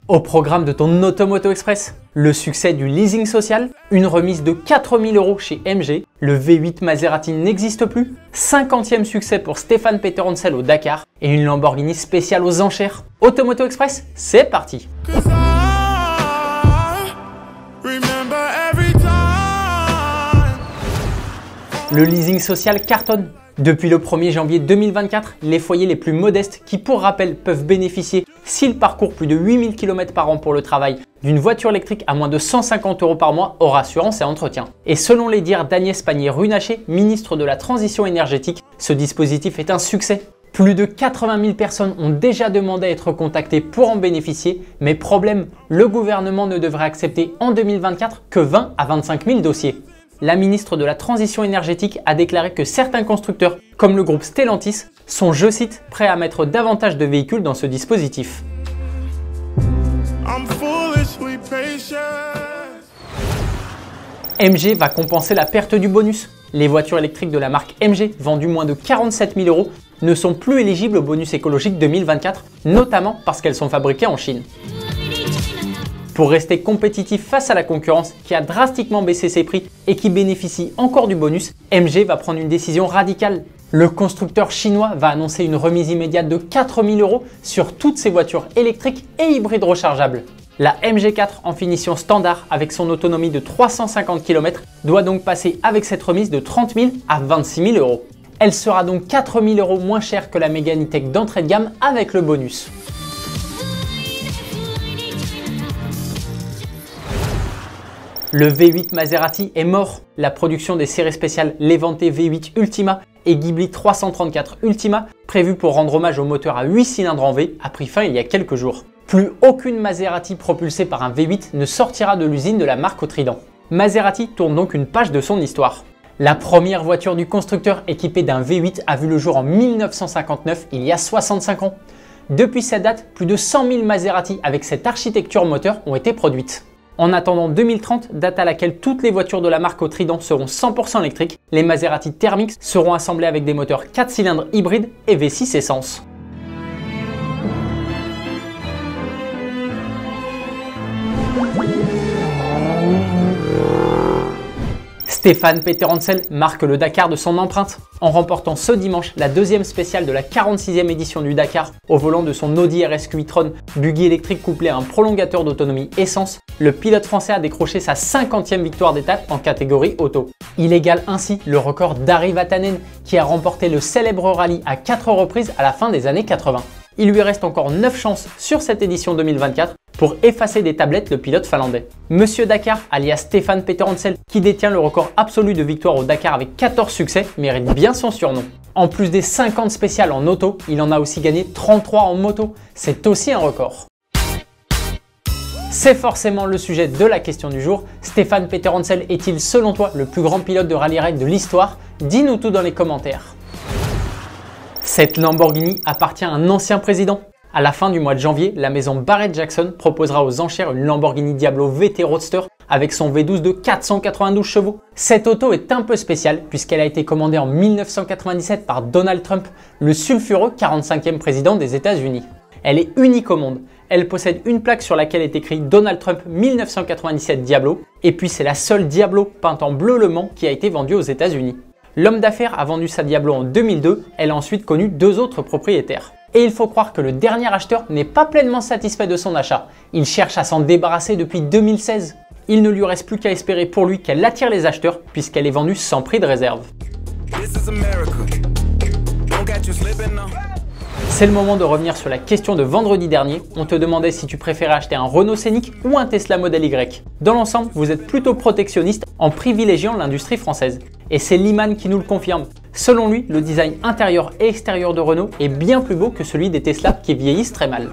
Au programme de ton Automoto Express, le succès du leasing social, une remise de 4000 € chez MG, le V8 Maserati n'existe plus, 50e succès pour Stéphane Peteroncel au Dakar et une Lamborghini spéciale aux enchères. Automoto Express, c'est parti! Le leasing social cartonne. Depuis le 1er janvier 2024, les foyers les plus modestes qui, pour rappel, peuvent bénéficier, s'ils parcourent plus de 8000 km par an pour le travail, d'une voiture électrique à moins de 150 € par mois hors assurance et entretien. Et selon les dires d'Agnès Pannier-Runacher, ministre de la Transition énergétique, ce dispositif est un succès. Plus de 80 000 personnes ont déjà demandé à être contactées pour en bénéficier, mais problème, le gouvernement ne devrait accepter en 2024 que 20 à 25 000 dossiers. La ministre de la Transition énergétique a déclaré que certains constructeurs, comme le groupe Stellantis, sont, je cite, prêts à mettre davantage de véhicules dans ce dispositif. MG va compenser la perte du bonus. Les voitures électriques de la marque MG, vendues moins de 47 000 €, ne sont plus éligibles au bonus écologique 2024, notamment parce qu'elles sont fabriquées en Chine. Pour rester compétitif face à la concurrence qui a drastiquement baissé ses prix et qui bénéficie encore du bonus, MG va prendre une décision radicale. Le constructeur chinois va annoncer une remise immédiate de 4000 € sur toutes ses voitures électriques et hybrides rechargeables. La MG4 en finition standard avec son autonomie de 350 km doit donc passer avec cette remise de 30 000 à 26 000 €. Elle sera donc 4000 € moins chère que la Mégane E-Tech d'entrée de gamme avec le bonus. Le V8 Maserati est mort. La production des séries spéciales Levante V8 Ultima et Ghibli 334 Ultima, prévue pour rendre hommage au moteur à 8 cylindres en V, a pris fin il y a quelques jours. Plus aucune Maserati propulsée par un V8 ne sortira de l'usine de la marque au Trident. Maserati tourne donc une page de son histoire. La première voiture du constructeur équipée d'un V8 a vu le jour en 1959, il y a 65 ans. Depuis cette date, plus de 100 000 Maserati avec cette architecture moteur ont été produites. En attendant 2030, date à laquelle toutes les voitures de la marque au Trident seront 100% électriques, les Maserati Thermix seront assemblés avec des moteurs 4 cylindres hybrides et V6 essence. Stéphane Peteroncel marque le Dakar de son empreinte en remportant ce dimanche la deuxième spéciale de la 46e édition du Dakar au volant de son Audi RS e-tron, buggy électrique couplé à un prolongateur d'autonomie essence. Le pilote français a décroché sa 50e victoire d'étape en catégorie auto. Il égale ainsi le record d'Ari Vatanen qui a remporté le célèbre rallye à 4 reprises à la fin des années 80. Il lui reste encore 9 chances sur cette édition 2024 pour effacer des tablettes le pilote finlandais. Monsieur Dakar, alias Stéphane Peteroncel, qui détient le record absolu de victoires au Dakar avec 14 succès, mérite bien son surnom. En plus des 50 spéciales en auto, il en a aussi gagné 33 en moto. C'est aussi un record. C'est forcément le sujet de la question du jour. Stéphane Peteroncel est-il selon toi le plus grand pilote de rallye-raid de l'histoire? Dis-nous tout dans les commentaires. Cette Lamborghini appartient à un ancien président. À la fin du mois de janvier, la maison Barrett-Jackson proposera aux enchères une Lamborghini Diablo VT Roadster avec son V12 de 492 chevaux. Cette auto est un peu spéciale puisqu'elle a été commandée en 1997 par Donald Trump, le sulfureux 45e président des États-Unis. Elle est unique au monde. Elle possède une plaque sur laquelle est écrit Donald Trump 1997 Diablo et puis c'est la seule Diablo peinte en bleu Le Mans qui a été vendue aux États-Unis. L'homme d'affaires a vendu sa Diablo en 2002, elle a ensuite connu 2 autres propriétaires. Et il faut croire que le dernier acheteur n'est pas pleinement satisfait de son achat. Il cherche à s'en débarrasser depuis 2016. Il ne lui reste plus qu'à espérer pour lui qu'elle attire les acheteurs puisqu'elle est vendue sans prix de réserve. C'est le moment de revenir sur la question de vendredi dernier. On te demandait si tu préférais acheter un Renault Scénic ou un Tesla Model Y. Dans l'ensemble, vous êtes plutôt protectionniste en privilégiant l'industrie française. Et c'est Liman qui nous le confirme. Selon lui, le design intérieur et extérieur de Renault est bien plus beau que celui des Tesla qui vieillissent très mal.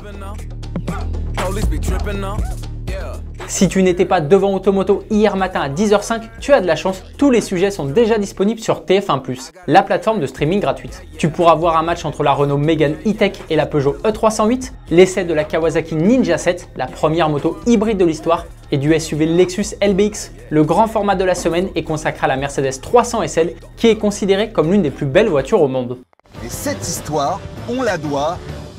Si tu n'étais pas devant Automoto hier matin à 10h05, tu as de la chance, tous les sujets sont déjà disponibles sur TF1+, la plateforme de streaming gratuite. Tu pourras voir un match entre la Renault Mégane E-Tech et la Peugeot E308, l'essai de la Kawasaki Ninja 7, la première moto hybride de l'histoire, et du SUV Lexus LBX. Le grand format de la semaine est consacré à la Mercedes 300 SL, qui est considérée comme l'une des plus belles voitures au monde. Et cette histoire, on la doit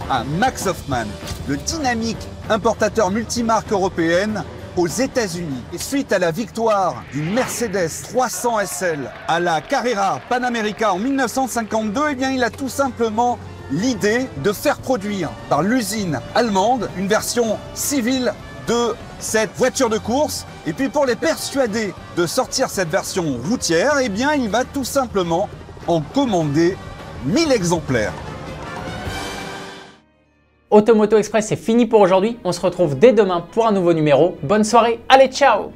à Max Hoffman, le dynamique importateur multimarque européenne aux États-Unis. Et suite à la victoire du Mercedes 300 SL à la Carrera Panamérica en 1952, eh bien, il a tout simplement l'idée de faire produire par l'usine allemande une version civile de cette voiture de course. Et puis pour les persuader de sortir cette version routière, eh bien, il va tout simplement en commander 1000 exemplaires. Automoto Express, c'est fini pour aujourd'hui. On se retrouve dès demain pour un nouveau numéro. Bonne soirée, allez ciao!